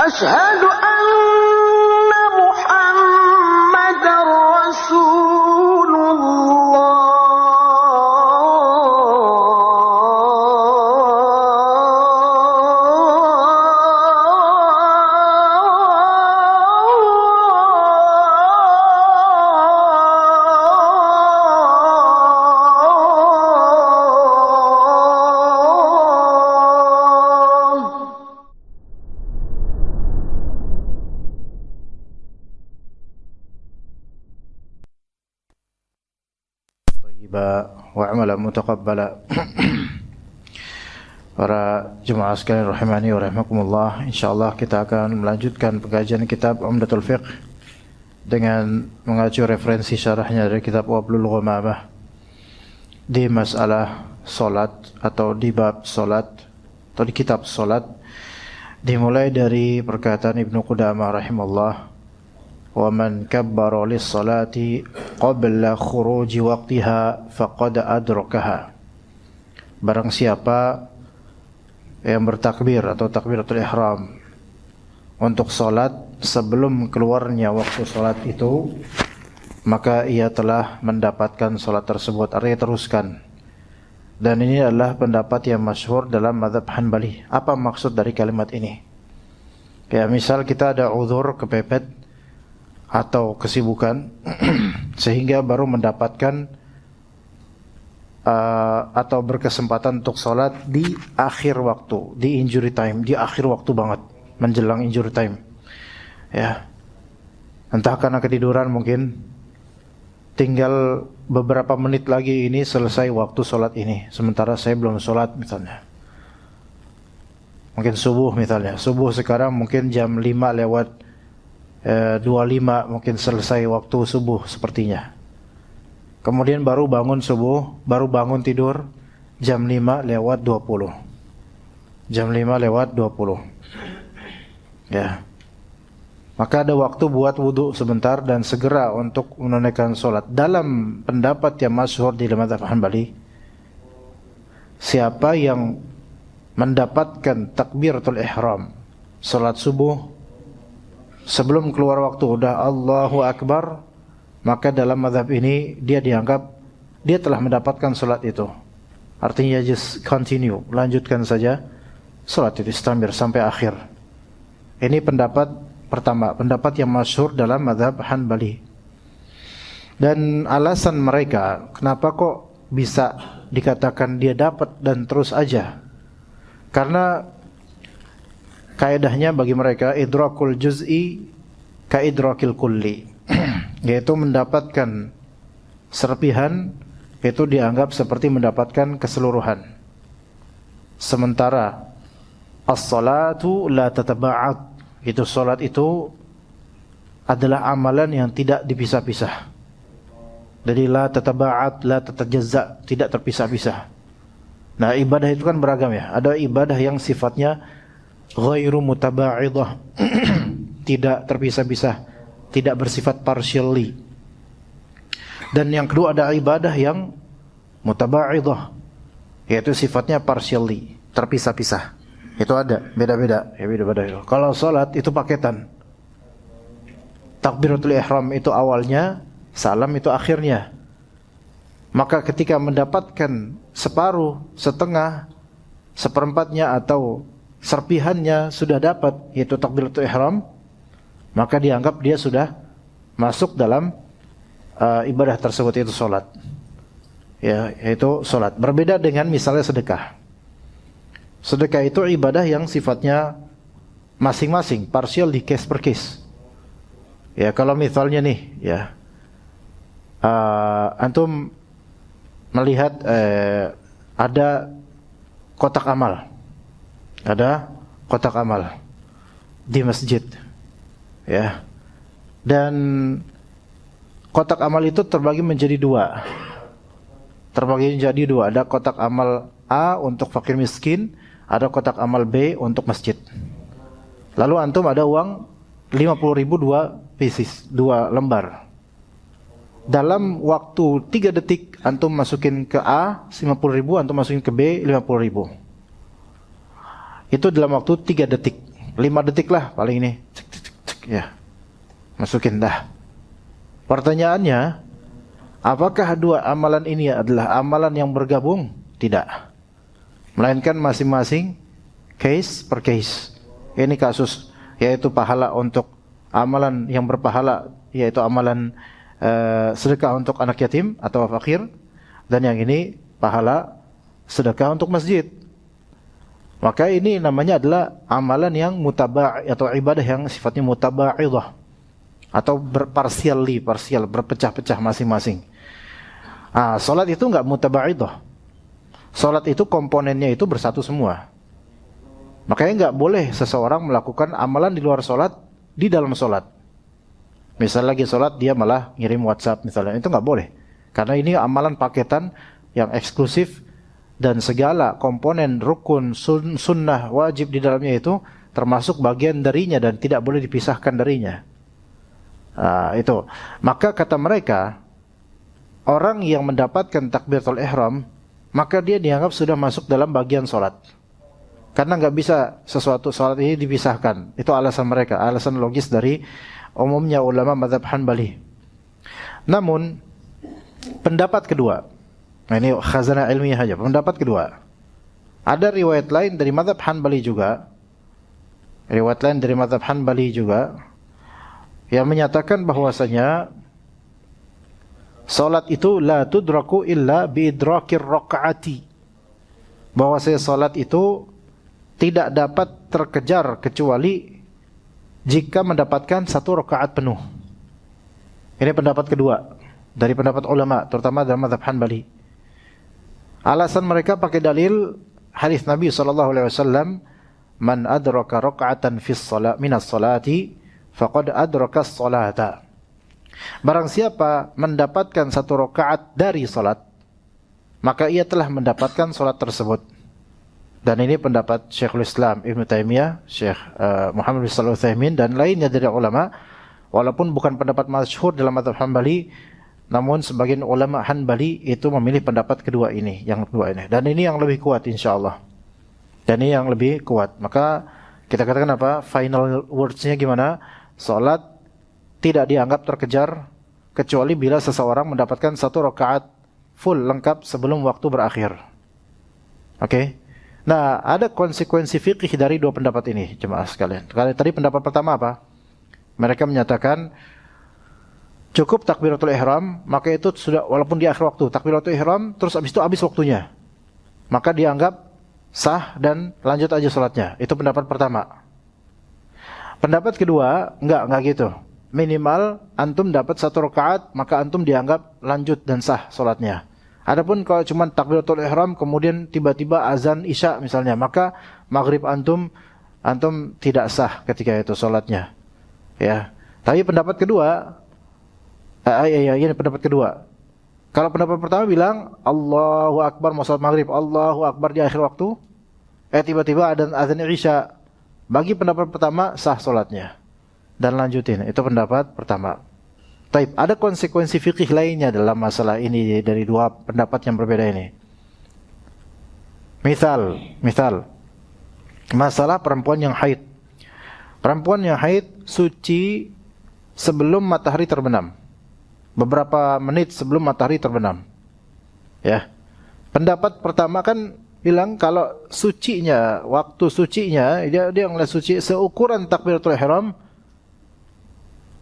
أشهد أن محمدًا رسول wa amalan mutaqabbala. Para jemaah sekalian rahimani wa rahimakumullah, insyaallah kita akan melanjutkan pengajian kitab Umdatul Fiqh dengan mengacu referensi syarahnya dari kitab Wablul Ghamamah di masalah salat atau di bab salat atau di kitab salat, dimulai dari perkataan Ibnu Qudamah rahimahullah, wa man kabbara lis-salati qabla khuruji waqtiha faqad adrakaha. Barang siapa yang bertakbir atau takbiratul ihram untuk salat sebelum keluarnya waktu salat itu, maka ia telah mendapatkan salat tersebut. Artinya teruskan. Dan ini adalah pendapat yang masyhur dalam mazhab Hanbali. Apa maksud dari kalimat ini? Kayak misal kita ada uzur, kepepet atau kesibukan sehingga baru mendapatkan atau berkesempatan untuk sholat di akhir waktu, di injury time, di akhir waktu banget, menjelang injury time, ya, entah karena ketiduran mungkin, tinggal beberapa menit lagi ini selesai waktu sholat ini, sementara saya belum sholat misalnya, mungkin subuh misalnya, subuh sekarang mungkin jam 5 lewat 25 mungkin selesai waktu subuh sepertinya. Kemudian baru bangun subuh, baru bangun tidur jam 5 lewat 20. Jam 5 lewat 20. Ya. Maka ada waktu buat wudu sebentar dan segera untuk menunaikan sholat. Dalam pendapat yang masyhur di mazhab Hanbali, siapa yang mendapatkan takbiratul ihram sholat subuh sebelum keluar waktu udah Allahu Akbar, maka dalam mazhab ini dia dianggap dia telah mendapatkan salat itu. Artinya just continue, lanjutkan saja salat itu istamir sampai akhir. Ini pendapat pertama, pendapat yang masyhur dalam mazhab Hanbali. Dan alasan mereka kenapa kok bisa dikatakan dia dapat dan terus aja, karena kaidahnya bagi mereka idrakul juz'i ka idrakil kulli, yaitu mendapatkan serpihan itu dianggap seperti mendapatkan keseluruhan. Sementara as-salatu la tataba'ad, itu salat itu adalah amalan yang tidak dipisah-pisah. Jadi la tataba'ad, la tatajazza, tidak terpisah-pisah. Nah, ibadah itu kan beragam ya. Ada ibadah yang sifatnya ghairu mutaba'idah, tidak terpisah-pisah, tidak bersifat partially. Dan yang kedua ada ibadah yang mutaba'idah, yaitu sifatnya partially, terpisah-pisah. Itu ada, beda-beda, ya beda-beda itu. Kalau salat itu paketan. Takbiratul ihram itu awalnya, salam itu akhirnya. Maka ketika mendapatkan separuh, setengah, seperempatnya atau serpihannya sudah dapat, yaitu takbiratul ihram, maka dianggap dia sudah masuk dalam ibadah tersebut, yaitu salat. Ya, yaitu salat. Berbeda dengan misalnya sedekah. Sedekah itu ibadah yang sifatnya masing-masing, partial, di case per case. Ya, kalau misalnya nih, ya, antum melihat ada kotak amal, di masjid, ya, dan kotak amal itu terbagi menjadi dua. Ada kotak amal A untuk fakir miskin, ada kotak amal B untuk masjid. Lalu antum ada uang 50.000 dua pieces, 2 lembar. Dalam waktu 3 detik antum masukin ke A 50.000, antum masukin ke B 50.000. Itu dalam waktu 3 detik. 5 detik lah paling ini. Cek, cek, cek, cek, ya. Masukin dah. Pertanyaannya, apakah dua amalan ini adalah amalan yang bergabung? Tidak. Melainkan masing-masing case per case. Ini kasus, yaitu pahala untuk amalan yang berpahala, yaitu amalan sedekah untuk anak yatim atau fakir, dan yang ini pahala sedekah untuk masjid. Maka ini namanya adalah amalan yang mutaba' atau ibadah yang sifatnya mutaba'idah atau parsial, berpecah-pecah masing-masing. Salat itu enggak mutaba'idah. Salat itu komponennya itu bersatu semua. Makanya enggak boleh seseorang melakukan amalan di luar salat di dalam salat. Misal lagi salat dia malah ngirim WhatsApp misalnya, itu enggak boleh. Karena ini amalan paketan yang eksklusif dan segala komponen rukun, sunnah, wajib di dalamnya itu termasuk bagian darinya dan tidak boleh dipisahkan darinya. Itu. Maka kata mereka, orang yang mendapatkan takbiratul ihram, maka dia dianggap sudah masuk dalam bagian salat. Karena nggak bisa sesuatu salat ini dipisahkan. Itu alasan mereka, alasan logis dari umumnya ulama mazhab Hanbali. Namun pendapat kedua, nah ini khazanah ilmiah aja. Pendapat kedua, ada riwayat lain dari mazhab Hanbali juga, yang menyatakan bahwasanya salat itu la tudraku illa biidrakir rakaati. Bahwasanya salat itu tidak dapat terkejar kecuali jika mendapatkan 1 rakaat penuh. Ini pendapat kedua dari pendapat ulama, terutama dalam mazhab Hanbali. Alasan mereka pakai dalil hadis Nabi SAW, man adraka raka'atan fis salat minas salati faqad adraka as-salata. Barang siapa mendapatkan 1 rakaat dari salat, maka ia telah mendapatkan salat tersebut. Dan ini pendapat Syekhul Islam Ibn Taimiyah, Syekh Muhammad bin Shalih Al-Utsaimin dan lainnya dari ulama. Walaupun bukan pendapat masyhur dalam mazhab Hanbali, namun sebagian ulama Hanbali itu memilih pendapat kedua ini, yang kedua ini. Dan ini yang lebih kuat insyaallah. Dan ini yang lebih kuat. Maka kita katakan apa? Final words-nya gimana? Salat tidak dianggap terkejar kecuali bila seseorang mendapatkan 1 rakaat full lengkap sebelum waktu berakhir. Oke? Nah, ada konsekuensi fikih dari dua pendapat ini, jemaah sekalian. Tadi pendapat pertama apa? Mereka menyatakan cukup takbiratul ihram, maka itu sudah walaupun di akhir waktu takbiratul ihram, terus habis itu habis waktunya, maka dianggap sah dan lanjut aja salatnya. Itu pendapat pertama. Pendapat kedua, enggak gitu. Minimal antum dapat 1 rakaat, maka antum dianggap lanjut dan sah salatnya. Adapun kalau cuma takbiratul ihram kemudian tiba-tiba azan isya misalnya, maka maghrib antum tidak sah ketika itu salatnya. Ya. Tapi pendapat kedua, ini pendapat kedua. Kalau pendapat pertama bilang Allahu Akbar mau salat maghrib, Allahu Akbar di akhir waktu, tiba-tiba ada azan isya. Bagi pendapat pertama sah salatnya dan lanjutin. Itu pendapat pertama. Taib, ada konsekuensi fikih lainnya dalam masalah ini dari dua pendapat yang berbeda ini. Misal, masalah perempuan yang haid. Perempuan yang haid suci sebelum matahari terbenam. Beberapa menit sebelum matahari terbenam. Ya. Pendapat pertama kan bilang kalau sucinya, waktu sucinya, dia ngelihat suci seukuran takbiratul ihram,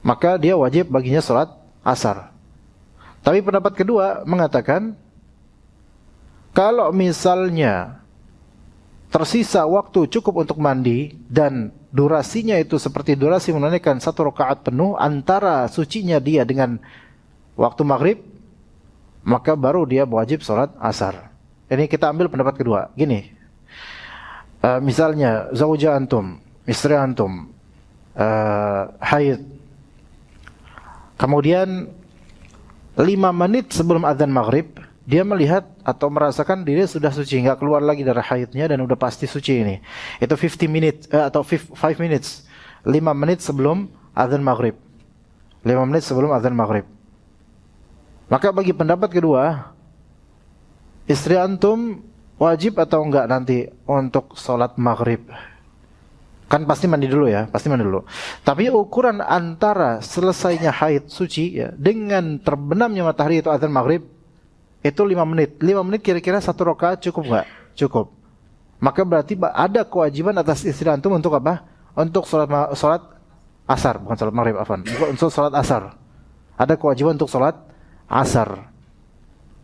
maka dia wajib baginya salat asar. Tapi pendapat kedua mengatakan kalau misalnya tersisa waktu cukup untuk mandi dan durasinya itu seperti durasi menunaikan 1 rakaat penuh antara sucinya dia dengan waktu maghrib, maka baru dia wajib salat asar. Ini kita ambil pendapat kedua. Gini, misalnya zauja antum, istri antum haid, kemudian 5 menit sebelum azan maghrib, dia melihat atau merasakan diri sudah suci, nggak keluar lagi dari haidnya dan udah pasti suci ini. Itu 50 minutes atau 5 minutes, 5 menit sebelum azan maghrib. 5 menit sebelum azan maghrib. Maka bagi pendapat kedua, istri antum wajib atau enggak nanti untuk sholat maghrib? Kan pasti mandi dulu ya, pasti mandi dulu. Tapi ukuran antara selesainya haid suci ya dengan terbenamnya matahari itu azan maghrib itu 5 menit. 5 menit kira-kira 1 rakaat cukup nggak? Cukup. Maka berarti ada kewajiban atas istri antum untuk apa? Untuk salat asar, bukan salat maghrib, afwan. Untuk salat asar. Ada kewajiban untuk salat asar.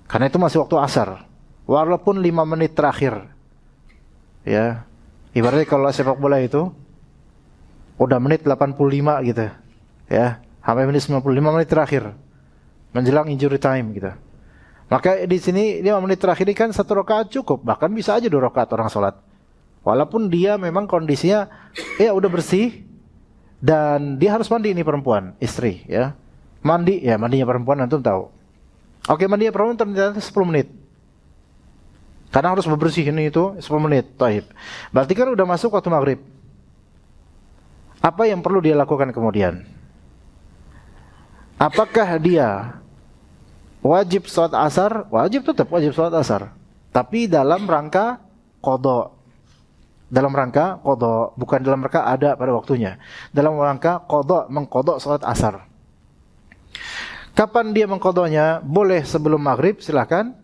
Karena itu masih waktu asar. Walaupun 5 menit terakhir. Ya. Ibaratnya kalau sepak bola itu udah menit 85 gitu. Ya, sampai menit 95 menit terakhir. Menjelang injury time gitu. Maka di sini 5 menit terakhir ini kan 1 rakaat cukup, bahkan bisa aja 2 rakaat orang salat. Walaupun dia memang kondisinya ya udah bersih dan dia harus mandi ini perempuan, istri ya. Mandi ya, mandinya perempuan antum tahu. Oke, mandinya perempuan ternyata 10 menit. Karena harus bebersih ini itu 10 menit. Taib. Berarti kan udah masuk waktu maghrib. Apa yang perlu dia lakukan kemudian? Apakah dia wajib salat asar? Wajib, tetap wajib salat asar. Tapi dalam rangka qada. Dalam rangka qada, bukan dalam rangka ada pada waktunya. Dalam rangka qada, mengqada salat asar. Kapan dia mengqadanya? Boleh sebelum maghrib, silakan.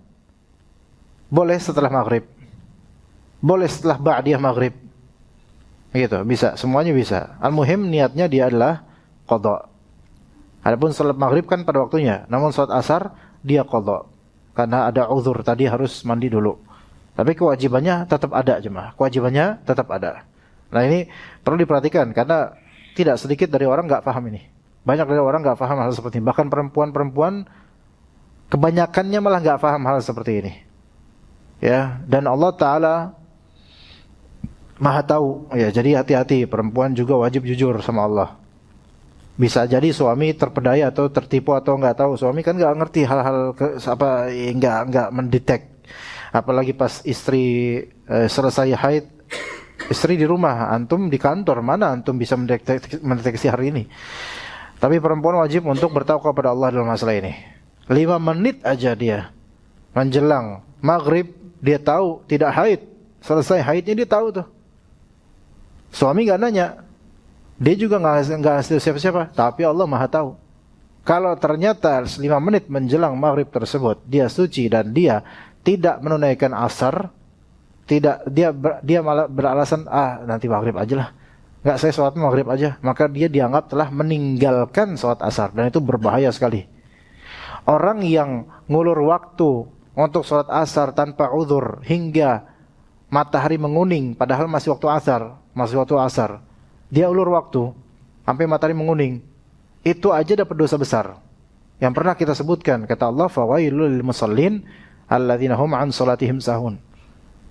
Boleh setelah maghrib. Boleh setelah ba'diyah maghrib. Gitu, bisa, semuanya bisa. Al-muhim niatnya dia adalah qada. Adapun salat maghrib kan pada waktunya, namun salat asar dia qada. Karena ada uzur tadi harus mandi dulu. Tapi kewajibannya tetap ada jemaah. Kewajibannya tetap ada. Nah, ini perlu diperhatikan karena tidak sedikit dari orang enggak paham ini. Banyak dari orang enggak paham hal seperti ini. Bahkan perempuan-perempuan kebanyakannya malah enggak paham hal seperti ini. Ya, dan Allah Ta'ala Maha tahu. Ya, jadi hati-hati, perempuan juga wajib jujur sama Allah. Bisa jadi suami terpedaya atau tertipu atau enggak tahu. Suami kan enggak ngerti hal-hal enggak mendetek. Apalagi pas istri selesai haid, istri di rumah, antum di kantor, mana antum bisa mendeteksi hari ini. Tapi perempuan wajib untuk bertakwa kepada Allah dalam masalah ini. 5 menit aja dia menjelang maghrib dia tahu tidak haid, selesai haidnya dia tahu tuh. Suami nggak nanya, dia juga nggak ngasih siapa-siapa, tapi Allah Maha tahu. Kalau ternyata 5 menit menjelang maghrib tersebut dia suci dan dia tidak menunaikan asar, dia malah beralasan nanti maghrib aja lah, nggak saya sholat maghrib aja, maka dia dianggap telah meninggalkan sholat asar dan itu berbahaya sekali. Orang yang ngulur waktu untuk sholat asar tanpa uzur hingga matahari menguning padahal masih waktu asar, dia ulur waktu sampai matahari menguning, itu aja dapat dosa besar yang pernah kita sebutkan. Kata Allah, fawailul lil musallin alladzina hum an salatihim sahun.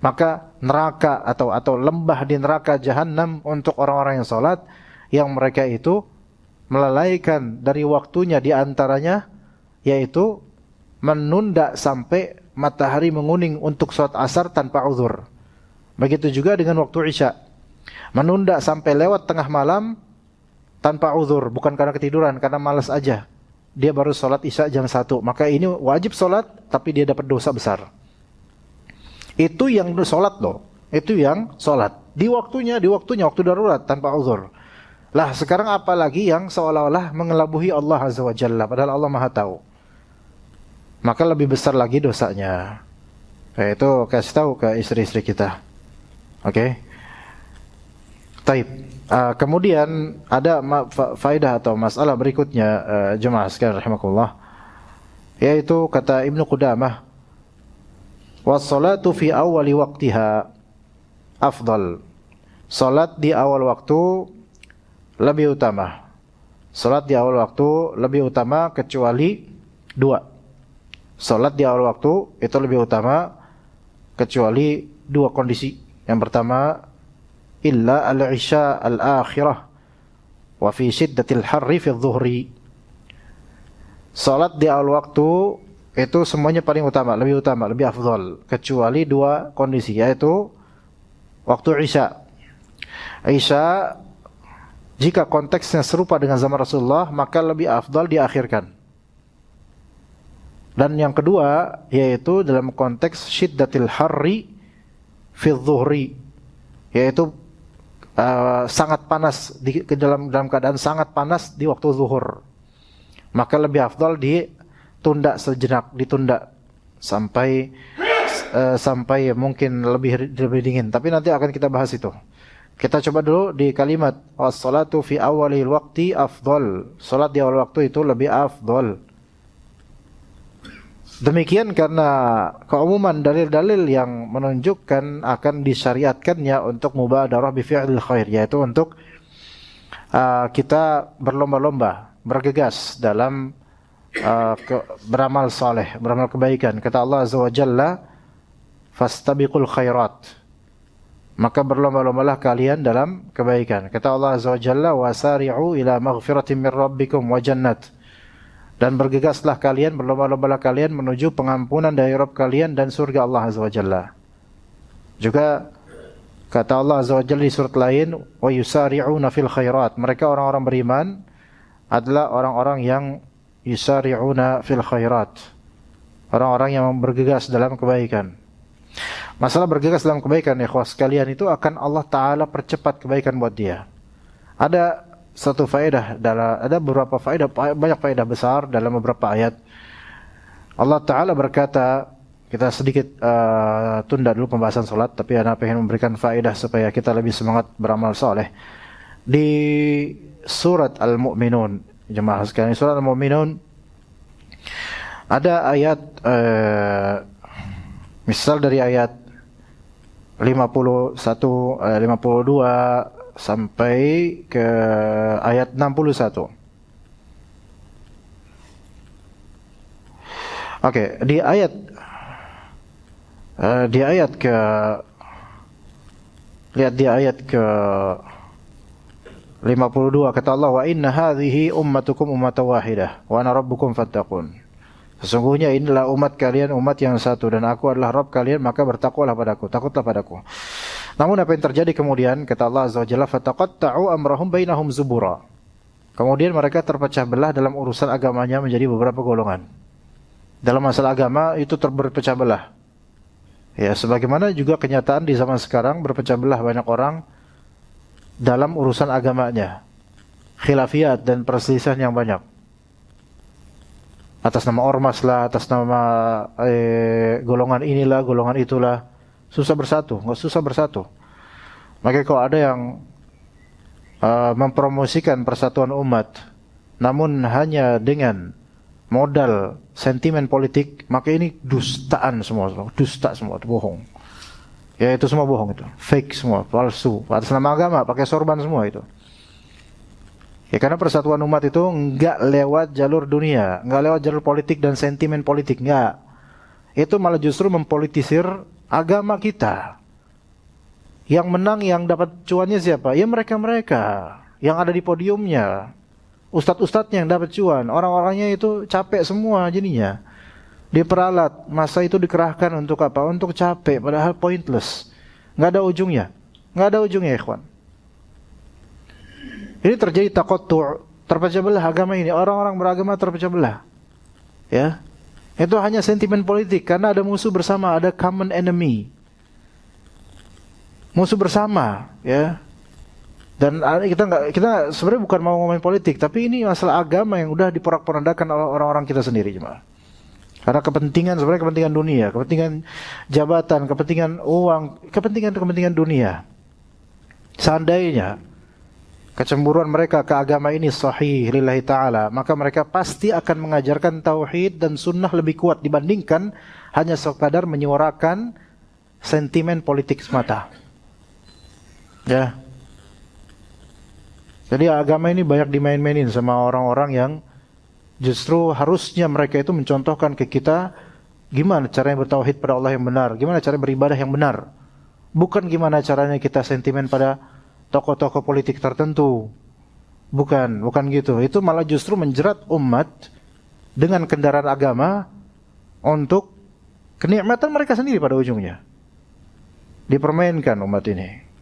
Maka neraka atau lembah di neraka jahanam untuk orang-orang yang salat yang mereka itu melalaikan dari waktunya, di antaranya yaitu menunda sampai matahari menguning untuk salat asar tanpa uzur. Begitu juga dengan waktu isya. Menunda sampai lewat tengah malam tanpa uzur, bukan karena ketiduran, karena malas aja. Dia baru salat isya jam 1. Maka ini wajib salat tapi dia dapat dosa besar. Itu yang salat loh. Itu yang salat di waktunya waktu darurat tanpa uzur. Lah sekarang apalagi yang seolah-olah mengelabuhi Allah Azza wa Jalla padahal Allah Maha tahu. Maka lebih besar lagi dosanya. Itu kasih tahu ke istri-istri kita. Oke. Taib. Kemudian ada faedah atau masalah berikutnya jemaah sekalian rahimakumullah, yaitu kata Ibnu Qudamah, was-salatu fi awwali waqtiha afdal. Salat di awal waktu lebih utama. Salat di awal waktu lebih utama kecuali 2. Salat di awal waktu itu lebih utama kecuali 2 kondisi. Yang pertama, illa al-isya al-akhirah wa fi shiddatil harri fi dhuhri. Salat di awal waktu itu semuanya paling utama, lebih afdal kecuali 2 kondisi, yaitu waktu isya. Isya jika konteksnya serupa dengan zaman Rasulullah maka lebih afdal diakhirkan. Dan yang kedua yaitu dalam konteks syiddatil harri fi dhuhri, yaitu sangat panas dalam keadaan sangat panas di waktu zuhur, maka lebih afdal ditunda sejenak, ditunda sampai mungkin lebih dingin. Tapi nanti akan kita bahas itu. Kita coba dulu di kalimat as-salatu fi awalil waqti afdal. Salat di awal waktu itu lebih afdal. Demikian karena keumuman dalil-dalil yang menunjukkan akan disyariatkannya untuk mubadarah bi fi'lil khair, yaitu untuk kita berlomba-lomba, bergegas dalam beramal saleh, beramal kebaikan. Kata Allah Azza wa Jalla, fastabiqul khairat. Maka berlomba-lombalah kalian dalam kebaikan. Kata Allah Azza wa Jalla, wasari'u ila maghfiratin min rabbikum wa jannat. Dan bergegaslah kalian, berlomba-lombalah kalian menuju pengampunan dari Rabb kalian dan surga Allah Azza wa Jalla. Juga kata Allah Azza wa Jalla di surat lain, wa yusari'una fil khairat. Mereka orang-orang beriman adalah orang-orang yang yusari'una fil khairat. Orang-orang yang bergegas dalam kebaikan. Masalah bergegas dalam kebaikan, ikhwah sekalian, itu akan Allah Ta'ala percepat kebaikan buat dia. Ada satu faedah, ada beberapa faedah, banyak faedah besar dalam beberapa ayat. Allah Ta'ala berkata, kita sedikit tunda dulu pembahasan salat, tapi Ana ingin memberikan faedah supaya kita lebih semangat beramal saleh. Di surat Al-Mu'minun, jemaah sekalian, surat Al-Mu'minun ada ayat, misal dari ayat 51, 52 sampai ke ayat 61. Oke, di ayat ke lihat di ayat ke 52 kata Allah, wa inna hadhihi ummatukum ummatan wahidah wa ana rabbukum fattaqun. Sesungguhnya inilah umat kalian, umat yang satu, dan aku adalah Rabb kalian, maka bertakwalah padaku, takutlah padaku. Namun apa yang terjadi kemudian? Kata Allah Azza wa Jalla, fataqatta'u amrahum bainahum zubura. Kemudian mereka terpecah belah dalam urusan agamanya menjadi beberapa golongan. Dalam masalah agama itu berpecah belah. Ya, sebagaimana juga kenyataan di zaman sekarang berpecah belah banyak orang dalam urusan agamanya. Khilafiyat dan perselisihan yang banyak. Atas nama ormas lah, atas nama golongan inilah, golongan itulah, susah bersatu, nggak susah bersatu. Maka kalau ada yang mempromosikan persatuan umat, namun hanya dengan modal sentimen politik, maka ini dustaan semua, dusta semua, bohong. Ya itu semua bohong itu, fake semua, palsu. Atas nama agama, pakai sorban semua itu. Ya karena persatuan umat itu enggak lewat jalur dunia, enggak lewat jalur politik dan sentimen politik, enggak. Itu malah justru mempolitisir agama kita. Yang menang, yang dapat cuannya siapa? Ya mereka-mereka yang ada di podiumnya. Ustadz-ustadznya yang dapat cuan, orang-orangnya itu capek semua jadinya. Diperalat, masa itu dikerahkan untuk apa? Untuk capek, padahal pointless. Enggak ada ujungnya. Enggak ada ujungnya, ikhwan. Ini terjadi taqattu', terpecah belah agama ini. Orang-orang beragama terpecah belah. Ya. Itu hanya sentimen politik karena ada musuh bersama, ada common enemy. Musuh bersama, ya. Dan kita sebenarnya bukan mau ngomongin politik, tapi ini masalah agama yang udah diporak-porandakan oleh orang-orang kita sendiri, jemaah. Karena sebenarnya kepentingan dunia, kepentingan jabatan, kepentingan uang, kepentingan dunia. Seandainya kecemburuan mereka ke agama ini sahih lillahi ta'ala, maka mereka pasti akan mengajarkan tauhid dan sunnah lebih kuat dibandingkan hanya sekadar menyuarakan sentimen politik semata. Ya. Jadi agama ini banyak dimain-mainin sama orang-orang yang justru harusnya mereka itu mencontohkan ke kita gimana caranya bertauhid pada Allah yang benar, gimana cara beribadah yang benar. Bukan gimana caranya kita sentimen pada tokoh-tokoh politik tertentu. Bukan gitu. Itu malah justru menjerat umat dengan kendaraan agama untuk kenikmatan mereka sendiri pada ujungnya. Dipermainkan umat ini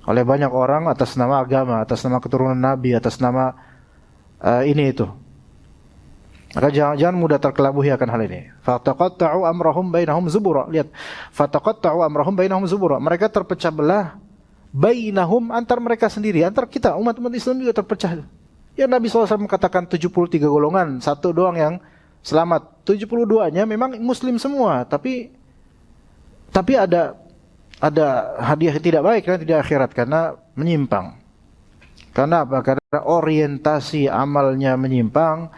oleh banyak orang atas nama agama, atas nama keturunan Nabi, atas nama ini itu. Maka jangan mudah terkelabuhi akan hal ini. Fataqatta'u amrahum bainahum zubura. Lihat, fataqatta'u amrahum bainahum zubura. Mereka terpecah belah bainahum, antar mereka sendiri, antar kita umat-umat Islam juga terpecah. Ya Nabi SAW katakan 73 golongan, satu doang yang selamat. 72-nya memang muslim semua, tapi ada hadiah yang tidak baik karena tidak akhirat, karena menyimpang. Karena apa? Karena orientasi amalnya menyimpang,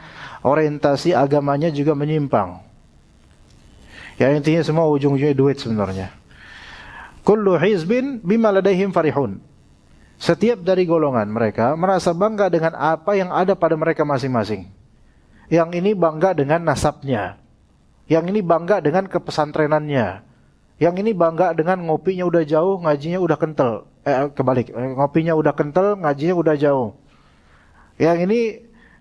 orientasi agamanya juga menyimpang. Ya intinya semua ujung-ujungnya duit sebenarnya. Kullu hizbin bima ladaihim farihun. Setiap dari golongan mereka merasa bangga dengan apa yang ada pada mereka masing-masing. Yang ini bangga dengan nasabnya. Yang ini bangga dengan kepesantrenannya. Yang ini bangga dengan ngopinya udah jauh, ngajinya udah kental. Kebalik, ngopinya udah kental, ngajinya udah jauh. Yang ini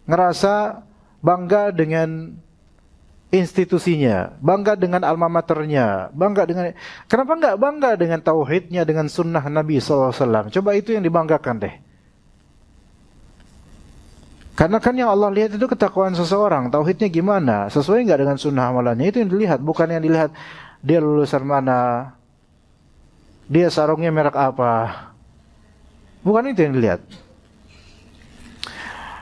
ngerasa bangga dengan institusinya, bangga dengan alma maternya, bangga dengan... Kenapa enggak bangga dengan tauhidnya, dengan sunnah Nabi SAW? Coba itu yang dibanggakan deh. Karena kan yang Allah lihat itu ketakwaan seseorang, tauhidnya gimana, sesuai enggak dengan sunnah amalannya, itu yang dilihat. Bukan yang dilihat dia lulusan mana, dia sarungnya merek apa. Bukan itu yang dilihat.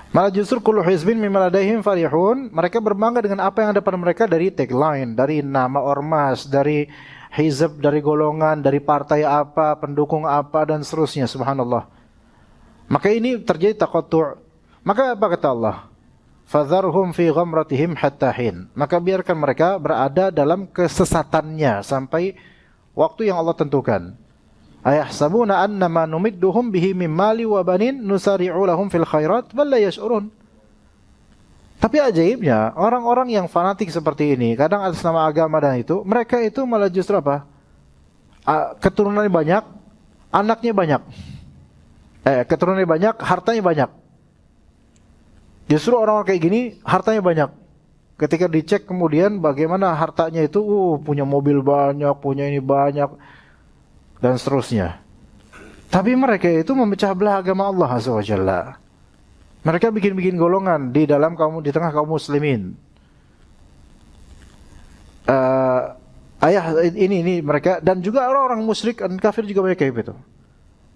Malah justru kullu hizbin mimma ladaihim farihun, mereka berbangga dengan apa yang ada pada mereka dari tagline, dari nama ormas, dari hizb, dari golongan, dari partai apa, pendukung apa, dan seterusnya. Subhanallah. Maka ini terjadi taqattu'. Maka apa kata Allah? Fadharhum fi ghamratihim hatta hin. Maka biarkan mereka berada dalam kesesatannya sampai waktu yang Allah tentukan. Ayahsabuna annama numidduhum bihi min mali wa banin nusari'u lahum fil khairat bal la yash'urun. Tapi ajaibnya, orang-orang yang fanatik seperti ini, kadang atas nama agama dan itu, mereka itu malah justru apa? Keturunannya banyak, anaknya banyak. Keturunannya banyak, hartanya banyak. Justru orang-orang kayak gini, hartanya banyak. Ketika dicek kemudian bagaimana hartanya itu, punya mobil banyak, punya ini banyak, dan seterusnya. Tapi mereka itu memecah belah agama Allah Azza wa Jalla. Mereka bikin-bikin golongan di tengah kaum muslimin. Ini mereka, dan juga orang-orang musyrik dan kafir juga banyak kayak gitu.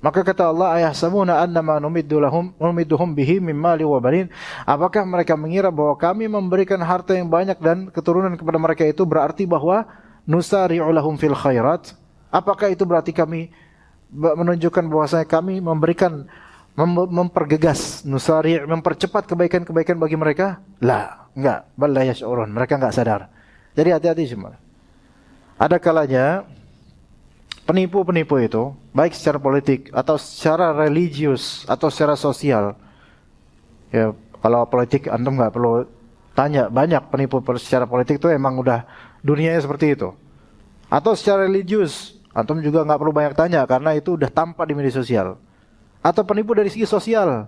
Maka kata Allah, ayahsabuna annama numidduhum bihi min mali wa banin. Apakah mereka mengira bahwa kami memberikan harta yang banyak dan keturunan kepada mereka itu berarti bahwa nusari'u lahum fil khairat? Apakah itu berarti kami menunjukkan bahwasanya kami memberikan mempergegas nusari', mempercepat kebaikan-kebaikan bagi mereka? La, enggak. Bal la yash'urun. Mereka enggak sadar. Jadi hati-hati semua. Ada kalanya penipu-penipu itu, baik secara politik atau secara religius atau secara sosial. Ya, kalau politik antum nggak perlu tanya, banyak penipu secara politik itu emang udah dunianya seperti itu. Atau secara religius, antum juga nggak perlu banyak tanya karena itu udah tampak di media sosial. Atau penipu dari segi sosial,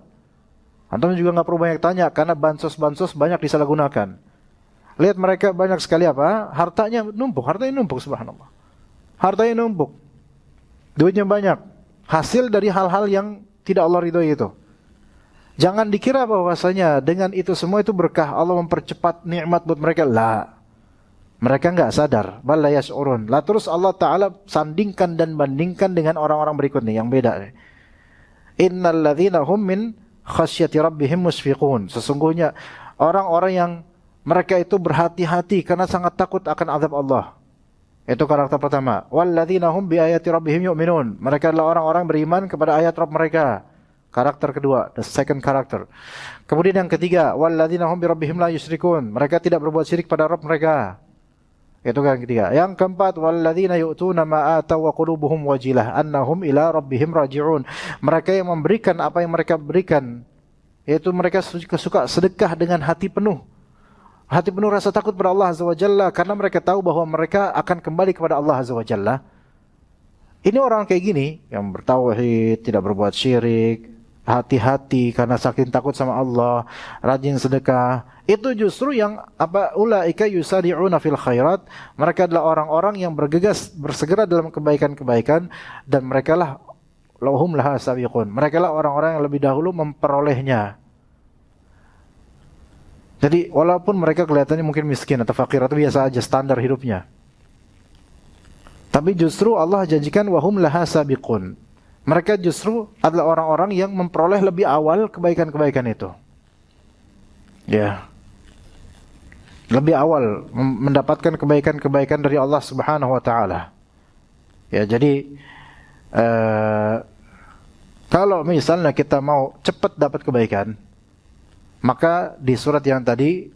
antum juga nggak perlu banyak tanya karena bansos-bansos banyak disalahgunakan. Lihat mereka banyak sekali apa? Hartanya numpuk, subhanallah. Hartanya numpuk. Duitnya banyak. Hasil dari hal-hal yang tidak Allah ridhoi itu. Jangan dikira bahwasanya dengan itu semua itu berkah, Allah mempercepat nikmat buat mereka. La. Mereka enggak sadar. Bal la yash'urun. La, terus Allah Ta'ala sandingkan dan bandingkan dengan orang-orang berikut nih yang beda. Innal ladzina hum min khasyati rabbihim musfiqun. Sesungguhnya orang-orang yang mereka itu berhati-hati karena sangat takut akan azab Allah. Itu karakter pertama. Walladzina hum bi ayati rabbihim yu'minun. Mereka adalah orang-orang beriman kepada ayat Rabb mereka. Karakter kedua, the second character. Kemudian yang ketiga, walladzina hum bi rabbihim la yusyrikun. Mereka tidak berbuat syirik pada Rabb mereka. Itu kan yang ketiga. Yang keempat, walladzina yu'tuna ma ataw wa qulubuhum wajilah annahum ila rabbihim raji'un. Mereka yang memberikan apa yang mereka berikan, yaitu mereka suka sedekah dengan hati penuh. Hati penuh rasa takut pada Allah Azza wa Jalla karena mereka tahu bahwa mereka akan kembali kepada Allah Azza wa Jalla. Ini orang kayak gini yang bertauhid, tidak berbuat syirik, hati-hati karena saking takut sama Allah, rajin sedekah. Itu justru yang ulaika yusari'una fil khairat. Mereka adalah orang-orang yang bergegas, bersegera dalam kebaikan-kebaikan, dan mereka lah lahum laha sabiqun. Mereka lah orang-orang yang lebih dahulu memperolehnya. Jadi walaupun mereka kelihatannya mungkin miskin atau fakir atau biasa aja standar hidupnya, tapi justru Allah janjikan wahum laha sabiqun. Mereka justru adalah orang-orang yang memperoleh lebih awal kebaikan-kebaikan itu. Ya. Lebih awal mendapatkan kebaikan-kebaikan dari Allah Subhanahu wa taala. Ya, jadi kalau misalnya kita mau cepat dapat kebaikan, maka di surat yang tadi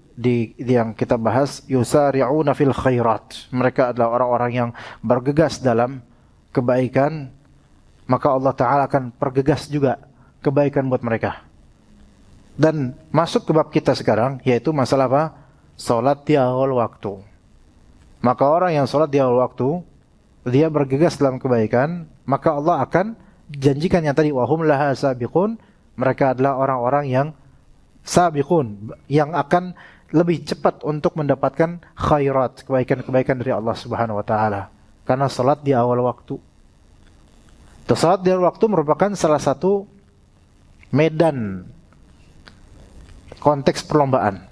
yang kita bahas, yusari'una fil khairat. Mereka adalah orang-orang yang bergegas dalam kebaikan, maka Allah Ta'ala akan pergegas juga kebaikan buat mereka. Dan masuk ke bab kita sekarang, yaitu masalah apa? Salat di awal waktu. Maka orang yang salat di awal waktu, dia bergegas dalam kebaikan, maka Allah akan janjikan yang tadi, wahum laha sabiqun. Mereka adalah orang-orang yang sabiqun, yang akan lebih cepat untuk mendapatkan khairat, kebaikan-kebaikan dari Allah Subhanahu wa taala. Karena salat di awal waktu. Salat di awal waktu merupakan salah satu medan konteks perlombaan.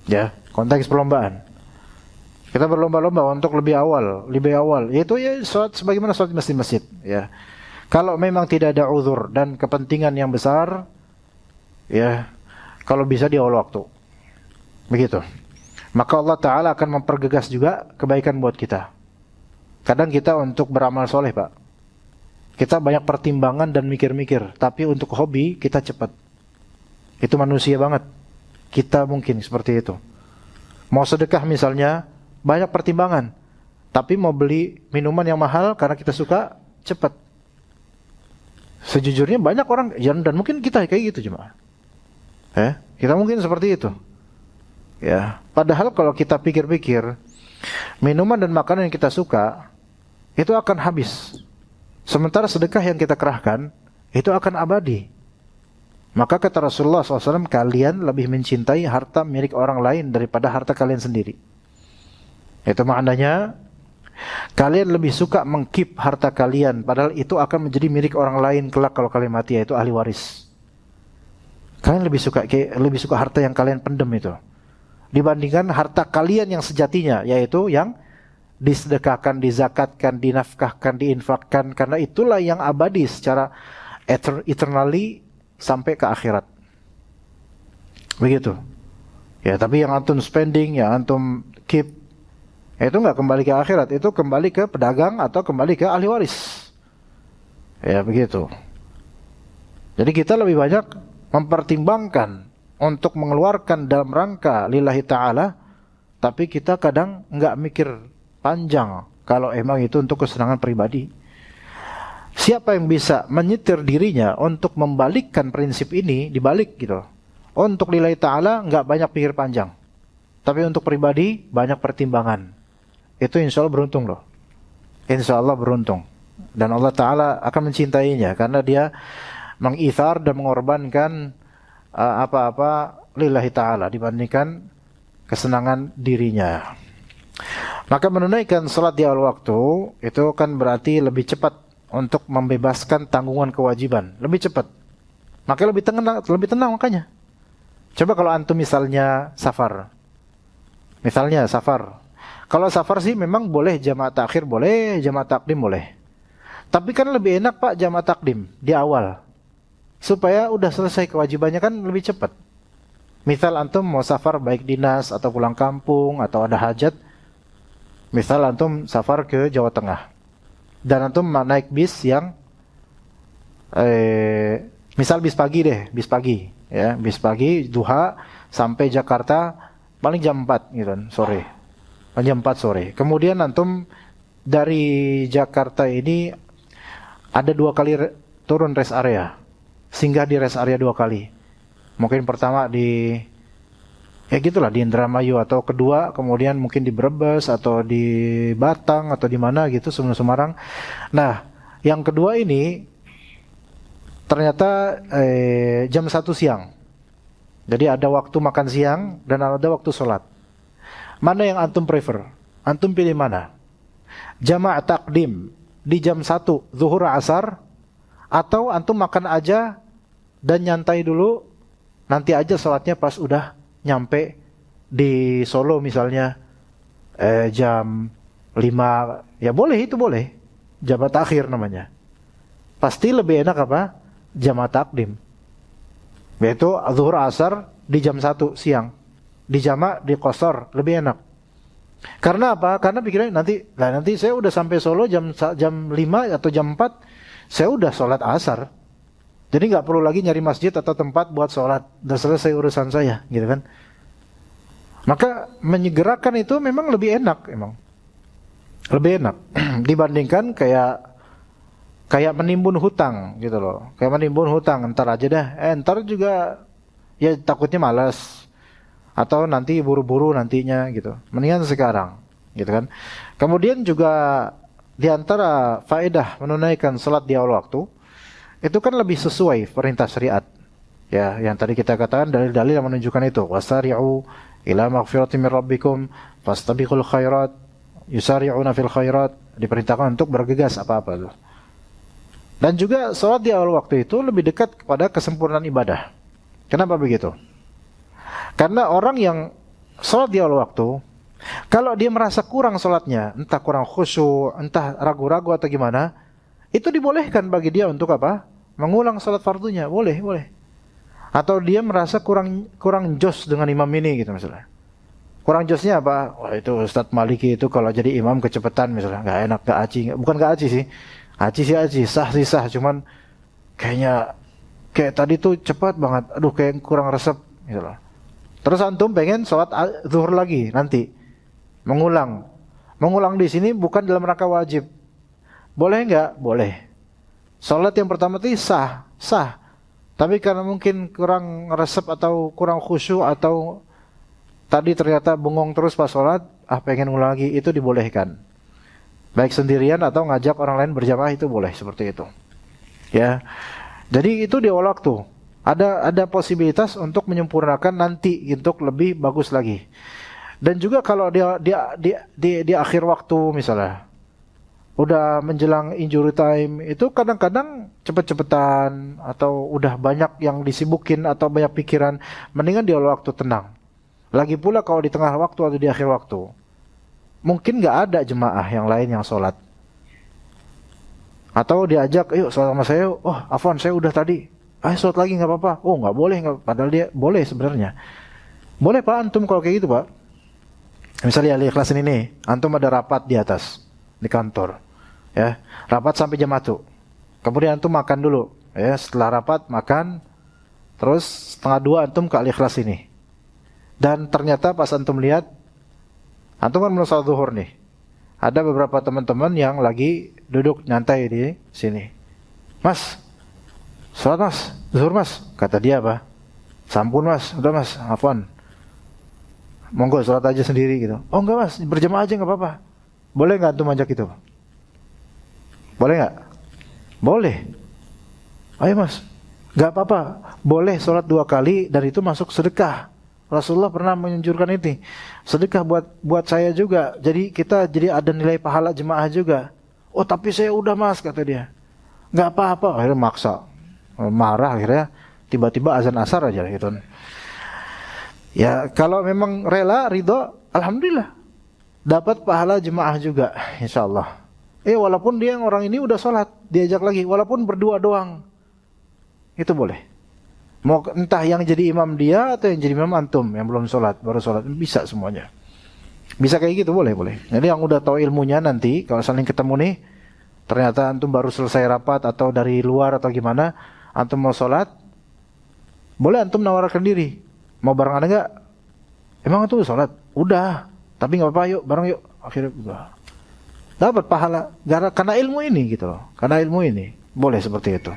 Ya, konteks perlombaan. Kita berlomba-lomba untuk lebih awal. Yaitu ya salat sebagaimana salat di masjid-masjid, ya. Kalau memang tidak ada uzur dan kepentingan yang besar, ya, kalau bisa di awal waktu. Begitu. Maka Allah Ta'ala akan mempergegas juga kebaikan buat kita. Kadang kita untuk beramal soleh, Pak, kita banyak pertimbangan dan mikir-mikir. Tapi untuk hobi, kita cepat. Itu manusia banget. Kita mungkin seperti itu. Mau sedekah misalnya, banyak pertimbangan. Tapi mau beli minuman yang mahal karena kita suka, cepat. Sejujurnya banyak orang, dan mungkin kita kayak gitu cuma. Kita mungkin seperti itu. Ya, padahal kalau kita pikir-pikir, minuman dan makanan yang kita suka itu akan habis. Sementara sedekah yang kita kerahkan itu akan abadi. Maka kata Rasulullah SAW, kalian lebih mencintai harta milik orang lain daripada harta kalian sendiri. Itu maknanya kalian lebih suka mengkeep harta kalian, padahal itu akan menjadi milik orang lain kelak kalau kalian mati, yaitu ahli waris. Kalian lebih suka harta yang kalian pendem itu dibandingkan harta kalian yang sejatinya, yaitu yang disedekahkan, dizakatkan, dinafkahkan, diinfakkan, karena itulah yang abadi secara eternally sampai ke akhirat. Begitu. Ya, tapi yang antum spending, yang antum keep, itu enggak kembali ke akhirat, itu kembali ke pedagang atau kembali ke ahli waris. Ya, begitu. Jadi kita lebih banyak mempertimbangkan untuk mengeluarkan dalam rangka lillahi ta'ala, tapi kita kadang enggak mikir panjang kalau emang itu untuk kesenangan pribadi. Siapa yang bisa menyetir dirinya untuk membalikkan prinsip ini, dibalik gitu. Untuk lillahi ta'ala enggak banyak pikir panjang, tapi untuk pribadi banyak pertimbangan. Itu insya Allah beruntung loh. Insya Allah beruntung. Dan Allah Ta'ala akan mencintainya karena dia mengithar dan mengorbankan apa-apa lillahi ta'ala dibandingkan kesenangan dirinya. Maka menunaikan salat di awal waktu itu kan berarti lebih cepat untuk membebaskan tanggungan kewajiban, lebih cepat. Maka lebih tenang makanya. Coba kalau antum misalnya safar. Kalau safar sih memang boleh jamaah takhir, boleh jamaah takdim boleh. Tapi kan lebih enak Pak jamaah takdim di awal. Supaya udah selesai kewajibannya kan lebih cepat. Misal antum mau safar baik dinas atau pulang kampung atau ada hajat. Misal antum safar ke Jawa Tengah. Dan antum naik bis yang misal bis pagi deh, bis pagi duha sampai Jakarta paling jam 4 gitu sore. Jam 4 sore. Kemudian antum dari Jakarta ini ada 2 kali turun rest area. Singgah di rest area 2 kali. Mungkin pertama di gitulah di Indramayu, atau kedua kemudian mungkin di Brebes atau di Batang atau di mana gitu sebelum Semarang. Nah, yang kedua ini ternyata jam 1 siang. Jadi ada waktu makan siang dan ada waktu sholat. Mana yang antum prefer? Antum pilih mana? Jamaah takdim di jam 1 zuhur asar, atau antum makan aja dan nyantai dulu, nanti aja sholatnya pas udah nyampe di Solo misalnya jam 5, ya boleh, itu boleh. Jamaah takhir namanya. pasti lebih enak apa? Jamaah takdim. Yaitu zuhur asar di jam 1 siang. Di jamaah di qasar lebih enak. Karena apa? Karena pikirnya nanti saya udah sampai Solo jam 5 atau jam 4, saya udah sholat asar. Jadi nggak perlu lagi nyari masjid atau tempat buat sholat. Udah selesai urusan saya, gitu kan? Maka menyegerakan itu memang lebih enak, emang lebih enak dibandingkan kayak menimbun hutang, gitu loh. Kayak menimbun hutang, ntar aja dah. Ntar juga ya takutnya malas atau nanti buru-buru nantinya, gitu. Mendingan sekarang, gitu kan? Kemudian juga di antara faedah menunaikan salat di awal waktu itu kan lebih sesuai perintah syariat. Ya, yang tadi kita katakan dalil-dalil yang menunjukkan itu. Wasari'u ila maghfiratin min rabbikum fastabiqul khairat yusari'una fil khairat, diperintahkan untuk bergegas apa-apa itu. Dan juga salat di awal waktu itu lebih dekat kepada kesempurnaan ibadah. Kenapa begitu? Karena orang yang salat di awal waktu, kalau dia merasa kurang salatnya, entah kurang khusyuk, entah ragu-ragu atau gimana, itu dibolehkan bagi dia untuk apa? Mengulang salat fardunya, boleh. Atau dia merasa kurang jos dengan imam ini gitu misalnya. Kurang josnya apa? Wah itu Ustadz Maliki itu kalau jadi imam kecepatan misalnya, nggak enak, nggak aci, bukan nggak aci sih, aci sah, cuman kayak tadi tuh cepat banget, aduh kayak kurang resep gitu loh. Terus antum pengen sholat zuhur lagi nanti, mengulang di sini bukan dalam rangka wajib, boleh nggak? Boleh. Sholat yang pertama itu sah. Tapi karena mungkin kurang resep atau kurang khusyuk atau tadi ternyata bengong terus pas sholat, pengen ngulang lagi, itu dibolehkan. Baik sendirian atau ngajak orang lain berjamaah itu boleh seperti itu. Ya. Jadi itu di awal waktu. Ada posibilitas untuk menyempurnakan nanti untuk lebih bagus lagi. Dan juga kalau di akhir waktu misalnya udah menjelang injury time, itu kadang-kadang cepet-cepetan atau udah banyak yang disibukin atau banyak pikiran, mendingan di awal waktu tenang. Lagi pula kalau di tengah waktu atau di akhir waktu, mungkin nggak ada jemaah yang lain yang sholat, atau diajak, yuk sholat sama saya, oh afwan saya udah tadi, sholat lagi nggak apa-apa, oh nggak boleh, padahal dia boleh sebenarnya. Boleh Pak antum kalau kayak gitu Pak. Misalnya di kelas ini nih, antum ada rapat di atas di kantor. Ya, rapat sampai jam 1. Kemudian antum makan dulu, ya. Setelah rapat makan, terus 1:30 antum ke al-ikhlas ini. Dan ternyata pas antum lihat, antum kan belum salat zuhur nih. Ada beberapa teman-teman yang lagi duduk nyantai di sini. Mas, salat mas, zuhur mas. Kata dia apa? Sampun mas, udah mas, afwan. Monggo salat aja sendiri gitu. Oh enggak mas, berjamaah aja nggak apa-apa. Boleh nggak antum ajak itu? Boleh nggak? Boleh. Ayo mas, nggak apa-apa. Boleh sholat 2 kali dan itu masuk sedekah. Rasulullah pernah menunjukkan ini. Sedekah buat saya juga. Jadi kita ada nilai pahala jemaah juga. Oh tapi saya udah mas, kata dia. Nggak apa-apa. Akhirnya maksa, marah akhirnya. Tiba-tiba azan asar aja gitu. Ya kalau memang rela, ridho, alhamdulillah. Dapat pahala jemaah juga, insya Allah. Walaupun dia orang ini udah sholat, diajak lagi, walaupun berdua doang, itu boleh. Mau entah yang jadi imam dia atau yang jadi imam antum yang belum sholat, baru sholat, bisa semuanya. Bisa kayak gitu, boleh. Jadi yang udah tahu ilmunya nanti, kalau saling ketemu nih, ternyata antum baru selesai rapat atau dari luar atau gimana, antum mau sholat, boleh antum nawarkan diri, mau barengan enggak? Emang antum sholat? Udah. Tapi nggak apa-apa, yuk bareng yuk. Akhirnya dapat pahala karena ilmu ini gitu loh. Karena ilmu ini boleh seperti itu.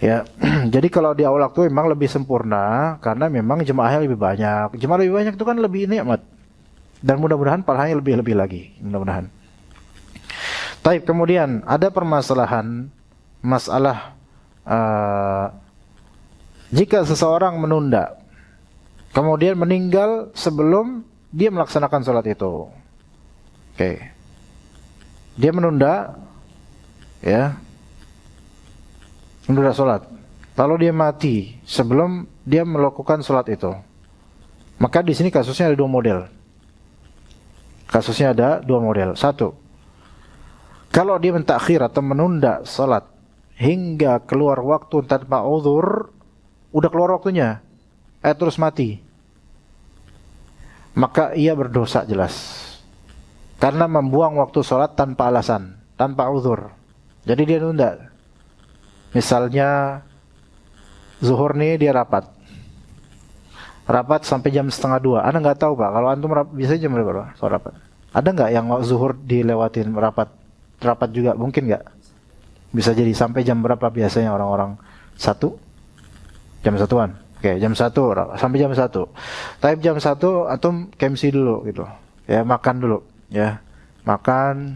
Ya, jadi kalau di awal waktu memang lebih sempurna karena memang jemaahnya lebih banyak. Jemaah lebih banyak itu kan lebih nikmat. Dan mudah-mudahan pahalanya lebih lagi. Mudah-mudahan. Taib, kemudian ada permasalahan masalah jika seseorang menunda kemudian meninggal sebelum dia melaksanakan sholat itu. Oke. Dia menunda, ya, menunda sholat. Lalu dia mati sebelum dia melakukan sholat itu. Maka di sini kasusnya ada 2 model. Satu, kalau dia mentakhir atau menunda sholat hingga keluar waktu tanpa uzur, udah keluar waktunya, terus mati, maka ia berdosa jelas. Karena membuang waktu sholat tanpa alasan, tanpa uzur. Jadi dia nunda. Misalnya zuhur nih dia rapat sampai jam 1:30. Anda nggak tahu Pak, kalau antum biasanya jam berapa soal rapat? Ada nggak yang zuhur dilewatin rapat juga? Mungkin nggak? Bisa jadi sampai jam berapa biasanya orang-orang? 1? Jam 1-an? Oke, jam 1 sampai jam 1. Tapi jam 1 antum KMC dulu gitu. Ya, makan dulu ya. Makan,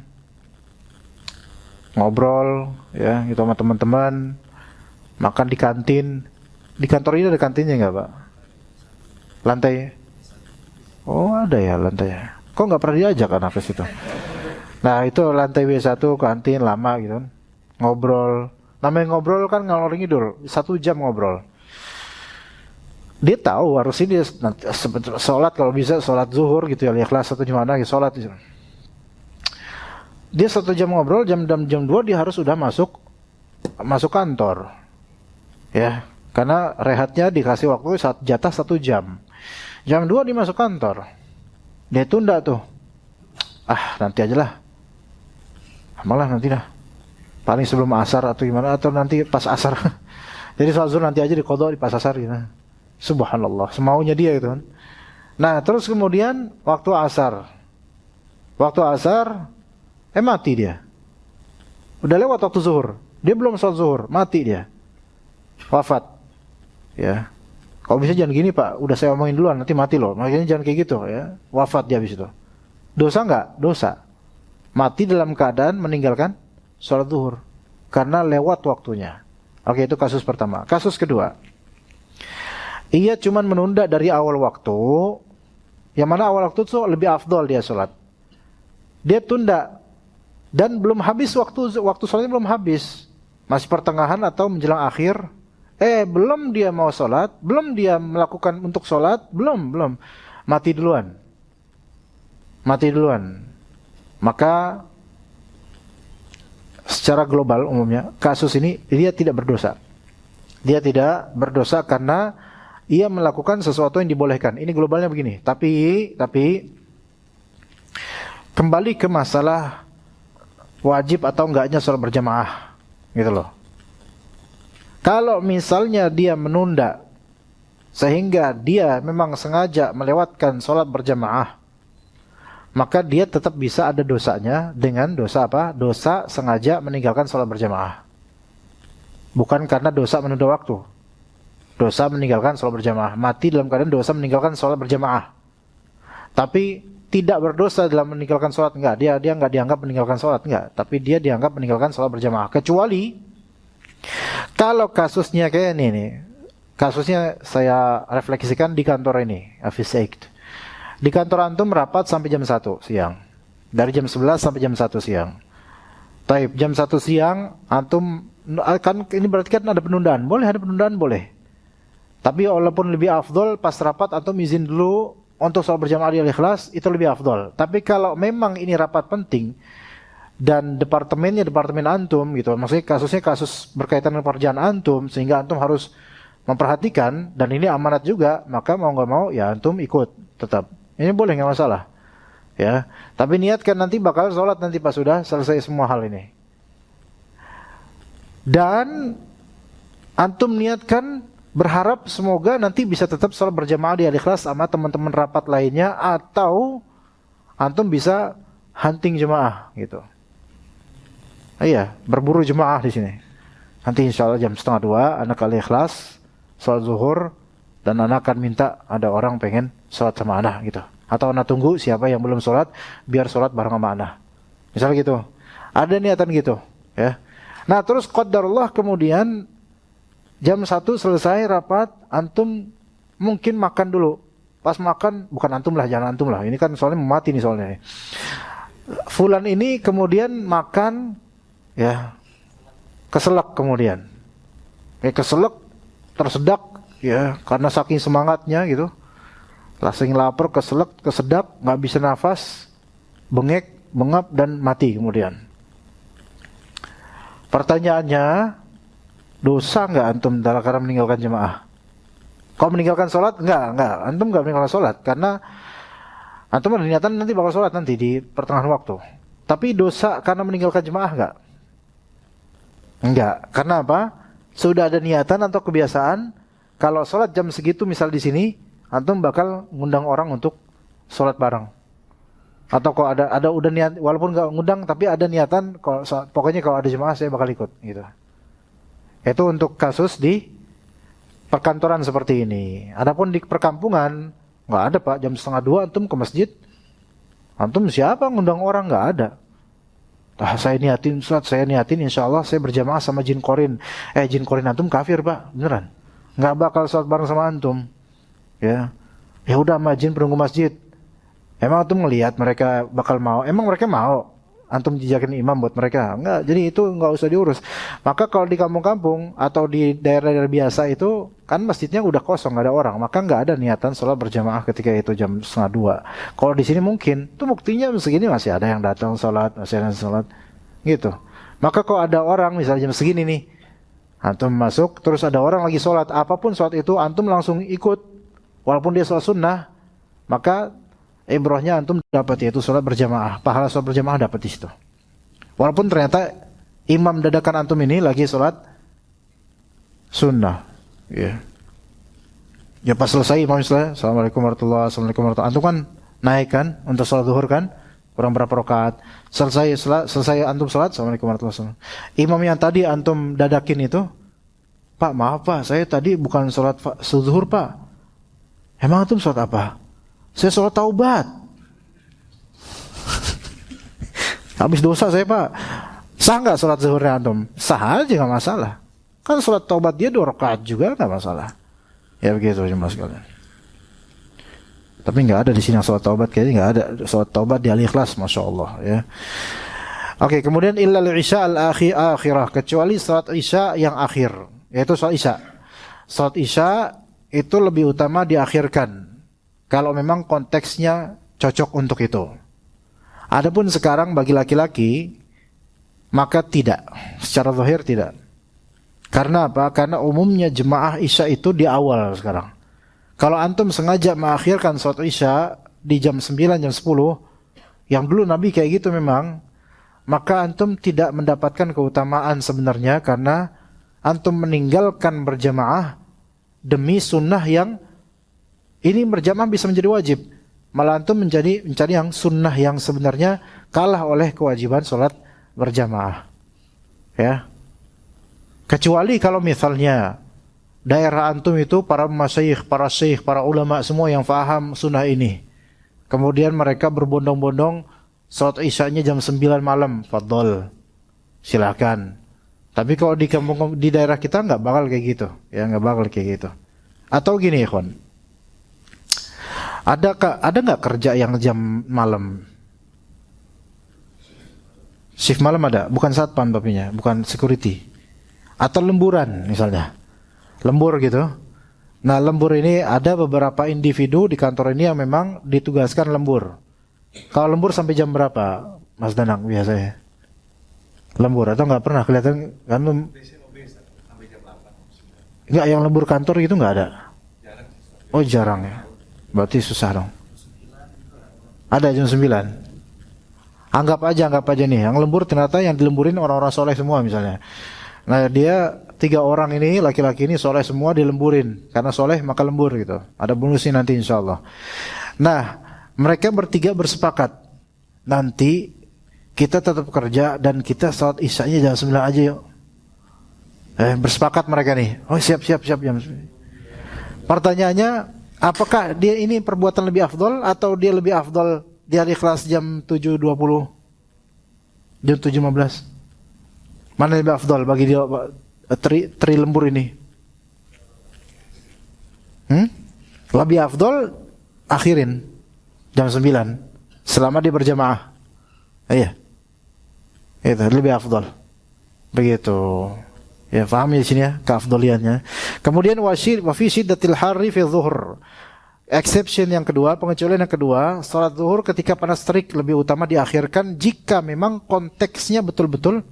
ngobrol ya gitu sama teman-teman. Makan di kantin. Di kantor ini ada kantinnya nggak Pak? Lantai? Oh ada ya lantainya. Kok nggak pernah diajak anak ke situ? Nah itu lantai B1 kantin lama gitu kan. Ngobrol. Namanya ngobrol kan ngalor ngidul. 1 jam ngobrol. Dia tahu harus ini nanti sholat kalau bisa sholat zuhur gitu ya. Ikhlas atau gimana gitu sholat gitu. Dia 1 jam ngobrol, jam 2 dia harus sudah masuk kantor. Ya. Karena rehatnya dikasih waktu jatah 1 jam. Jam 2 dia masuk kantor. Dia tunda tuh. Nanti aja lah. Malah nanti dah. Paling sebelum asar atau gimana. Atau nanti pas asar. Jadi sholat zuhur nanti aja diqadha di pas asar gitu. Subhanallah. Semaunya dia gitu kan. Nah terus kemudian waktu asar. Mati dia. Udah lewat waktu zuhur. Dia belum sholat zuhur. Mati dia. Wafat. Ya. Kalau bisa jangan gini Pak, udah saya omongin duluan, nanti mati loh. Makanya jangan kayak gitu ya. Wafat dia habis itu. Dosa enggak? Dosa. Mati dalam keadaan meninggalkan sholat zuhur karena lewat waktunya. Oke, itu kasus pertama. Kasus kedua. Ia cuman menunda dari awal waktu. Yang mana awal waktu itu lebih afdol dia sholat. Dia tunda dan belum habis waktu sholatnya belum habis. Masih pertengahan atau menjelang akhir. Belum dia mau sholat, belum dia melakukan untuk sholat, belum. Mati duluan. Maka secara global umumnya, kasus ini dia tidak berdosa. Dia tidak berdosa karena ia melakukan sesuatu yang dibolehkan. Ini globalnya begini. Tapi kembali ke masalah wajib atau enggaknya sholat berjamaah. Gitu loh. Kalau misalnya dia menunda sehingga dia memang sengaja melewatkan sholat berjamaah, maka dia tetap bisa ada dosanya dengan dosa apa? Dosa sengaja meninggalkan sholat berjamaah. Bukan karena dosa menunda waktu. Dosa meninggalkan sholat berjamaah. Mati dalam keadaan dosa meninggalkan sholat berjamaah. Tapi tidak berdosa dalam meninggalkan sholat, enggak. Dia enggak dianggap meninggalkan sholat, enggak. Tapi dia dianggap meninggalkan sholat berjamaah. Kecuali kalau kasusnya kayak ini nih, kasusnya saya refleksikan di kantor ini, Hafiz Act. Di kantor antum rapat sampai jam 1 siang. Dari jam 11 sampai jam 1 siang. Taib, jam 1 siang antum kan ini berarti kan ada penundaan. Boleh ada penundaan boleh. Tapi walaupun lebih afdol pas rapat antum izin dulu untuk sholat berjamaah di Al-Ikhlas itu lebih afdol. Tapi kalau memang ini rapat penting dan departemen antum gitu, maksudnya kasusnya kasus berkaitan dengan pekerjaan antum sehingga antum harus memperhatikan dan ini amanat juga, maka mau nggak mau ya antum ikut tetap. Ini boleh nggak masalah, ya. Tapi niatkan nanti bakal sholat nanti pas sudah selesai semua hal ini. Dan antum niatkan berharap semoga nanti bisa tetap sholat berjamaah di Al-Ikhlas sama teman-teman rapat lainnya atau antum bisa hunting jemaah gitu. Iya, berburu jemaah di sini. Nanti insya Allah jam 1:30 anak Al-Ikhlas sholat zuhur dan anak akan minta ada orang pengen sholat sama anak gitu. Atau anak tunggu siapa yang belum sholat biar sholat bareng sama anak. Misalnya gitu. Ada niatan gitu, ya. Nah terus qadarullah kemudian jam 1 selesai rapat, antum mungkin makan dulu. Pas makan, bukan antum lah, jangan antum lah. Ini kan soalnya mati nih soalnya. Fulan ini kemudian makan, ya, keselak kemudian. Keselak, tersedak, ya, karena saking semangatnya gitu. Saking lapar, keselak, kesedap, nggak bisa nafas, bengek, bengap dan mati kemudian. Pertanyaannya, Dosa nggak antum dalam karena meninggalkan jemaah? Kau meninggalkan sholat? Enggak. Antum nggak meninggalkan sholat karena antum ada niatan nanti bakal sholat nanti di pertengahan waktu. Tapi dosa karena meninggalkan jemaah enggak? Enggak. Karena apa? Sudah ada niatan atau kebiasaan kalau sholat jam segitu misal di sini, antum bakal ngundang orang untuk sholat bareng. Atau kalau ada udah niat, walaupun nggak ngundang tapi ada niatan, pokoknya kalau ada jemaah saya bakal ikut gitu. Itu untuk kasus di perkantoran seperti ini. Adapun di perkampungan nggak ada Pak, jam 1:30 antum ke masjid. Antum siapa ngundang orang? Nggak ada. Saya niatin sholat, saya niatin insya Allah saya berjamaah sama jin korin. Jin korin antum kafir Pak, beneran. Nggak bakal sholat bareng sama antum. Ya udah sama jin penunggu masjid. Emang antum ngelihat mereka bakal mau? Emang mereka mau antum jejakin imam buat mereka? Enggak, jadi itu enggak usah diurus. Maka kalau di kampung-kampung atau di daerah-daerah biasa itu kan masjidnya udah kosong, nggak ada orang, maka nggak ada niatan sholat berjamaah ketika itu jam 1:30. Kalau di sini mungkin, tuh buktinya segini masih ada yang datang sholat, masih ada yang sholat, gitu. Maka kalau ada orang misalnya jam segini nih, antum masuk, terus ada orang lagi sholat, apapun sholat itu antum langsung ikut, walaupun dia sholat sunnah, maka ibrohnya antum dapat, yaitu sholat berjamaah, pahala sholat berjamaah dapat di situ. Walaupun ternyata imam dadakan antum ini lagi sholat sunnah, ya pas selesai imam selesai, assalamualaikum warahmatullahi wabarakatuh, antum kan naik kan untuk sholat zuhur kan, kurang berapa rakaat, selesai antum sholat, assalamualaikum warahmatullahi wabarakatuh. Imam yang tadi antum dadakin itu, Pak maaf Pak, saya tadi bukan sholat zuhur Pak. Emang antum sholat apa? Saya sholat taubat. Habis dosa saya Pak. Sah nggak sholat zuhurnya antum? Sah aja, nggak masalah. Kan sholat taubat dia 2 rakaat juga, nggak masalah. Ya begitu jemaah sekalian. Tapi nggak ada di sini yang sholat taubat, kayaknya nggak ada sholat taubat di Al-Ikhlas, masya Allah ya. Oke, kemudian illal isya al-akhirah, kecuali sholat isya yang akhir, yaitu sholat isya. Sholat isya itu lebih utama diakhirkan kalau memang konteksnya cocok untuk itu. Adapun sekarang bagi laki-laki, maka tidak. Secara zahir tidak. Karena apa? Karena umumnya jemaah isya itu di awal sekarang. Kalau antum sengaja mengakhirkan sholat isya di jam 9, jam 10, yang dulu Nabi kayak gitu memang, maka antum tidak mendapatkan keutamaan sebenarnya karena antum meninggalkan berjamaah demi sunnah yang ini berjamaah bisa menjadi wajib. Malah antum mencari yang sunnah yang sebenarnya kalah oleh kewajiban sholat berjamaah. Ya. Kecuali kalau misalnya daerah antum itu para masyayikh, para syekh, para ulama semua yang faham sunnah ini. Kemudian mereka berbondong-bondong sholat isyanya jam 9 malam, fadol. Silakan. Tapi kalau di kampung, di daerah kita nggak bakal kayak gitu. Ya nggak bakal kayak gitu. Atau gini ikhwan. Ada nggak kerja yang jam malam? Shift malam ada, bukan satpam bapinya, bukan security. Atau lemburan misalnya. Lembur gitu. Nah, lembur ini ada beberapa individu di kantor ini yang memang ditugaskan lembur. Kalau lembur sampai jam berapa, Mas Danang biasanya? Lembur atau nggak pernah kelihatan kan? Nggak, yang lembur kantor itu nggak ada. Oh jarang ya. Berarti susah dong. Ada jam 9. Anggap aja nih, yang lembur ternyata yang dilemburin orang-orang soleh semua misalnya. Nah dia 3 orang ini, laki-laki ini soleh semua dilemburin. Karena soleh maka lembur gitu. Ada bonusnya nanti insya Allah. Nah mereka bertiga bersepakat. Nanti kita tetap kerja dan kita salat isyanya jam 9 aja yuk. Bersepakat mereka nih. Oh siap jam 9. Pertanyaannya, apakah dia ini perbuatan lebih afdol atau dia lebih afdol di hari Ikhlas jam 7.20? Jam 7.15? Mana lebih afdol bagi dia tri lembur ini? Lebih afdol akhirin jam 9 selama dia berjamaah. Iya. Itu lebih afdol. Begitu. Ya, paham di sini ya keafdoliannya. Kemudian wa fi syiddatil harri fi dhuhr. Exception yang kedua, pengecualian yang kedua, salat zuhur ketika panas terik lebih utama diakhirkan jika memang konteksnya betul-betul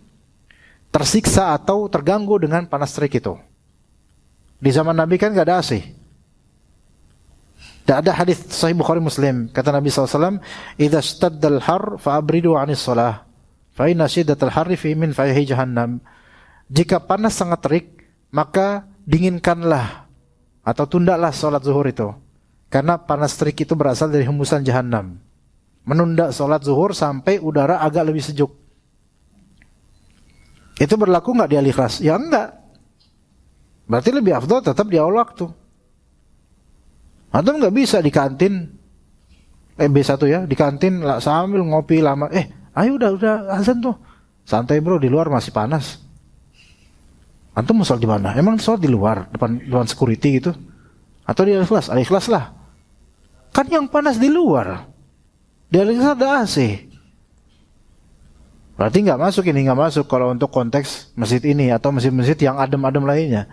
tersiksa atau terganggu dengan panas terik itu. Di zaman Nabi kan gak ada AC. Tidak ada hadis Sahih Bukhari Muslim. Kata Nabi SAW, "Idza shtaddal har fa'abridu 'anis shalah, fa inna shiddatal harri fi min fayhi jahannam." Jika panas sangat terik, maka dinginkanlah atau tundalah sholat zuhur itu. Karena panas terik itu berasal dari hembusan jahanam. Menunda sholat zuhur sampai udara agak lebih sejuk. Itu berlaku nggak di Al-Ikhlas? Ya enggak. Berarti lebih afdal tetap di awal waktu. Atau nggak bisa di kantin, B1 ya, di kantin sambil ngopi lama. Ayo udah azan tuh. Santai bro, di luar masih panas. Antum mau sholat di mana? Emang sholat di luar, depan security gitu? Atau di Al-Ikhlas? Al-Ikhlas lah. Kan yang panas di luar. Di Al-Ikhlas ada AC. Berarti nggak masuk kalau untuk konteks masjid ini atau masjid-masjid yang adem-adem lainnya.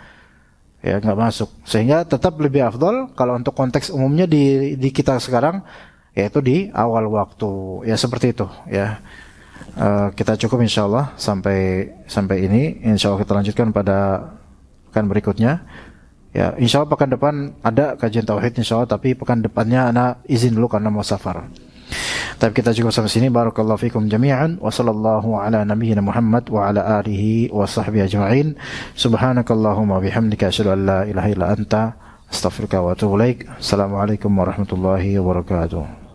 Ya nggak masuk. Sehingga tetap lebih afdal kalau untuk konteks umumnya di kita sekarang, yaitu di awal waktu. Ya seperti itu. Ya. Kita cukup insyaallah sampai ini. Insyaallah kita lanjutkan pada pekan berikutnya. Ya, insyaallah pekan depan ada kajian tauhid insyaallah, tapi pekan depannya ana izin dulu karena mau safar. Tapi kita cukup sampai sini. Barakallahu fikum jami'an wa sallallahu ala nabiyyina Muhammad wa ala alihi wa sahbihi ajma'in. Subhanakallahumma bihamdika asyhadu an la ilaha illa anta astaghfiruka wa atubu ilaik. Assalamualaikum warahmatullahi wabarakatuh.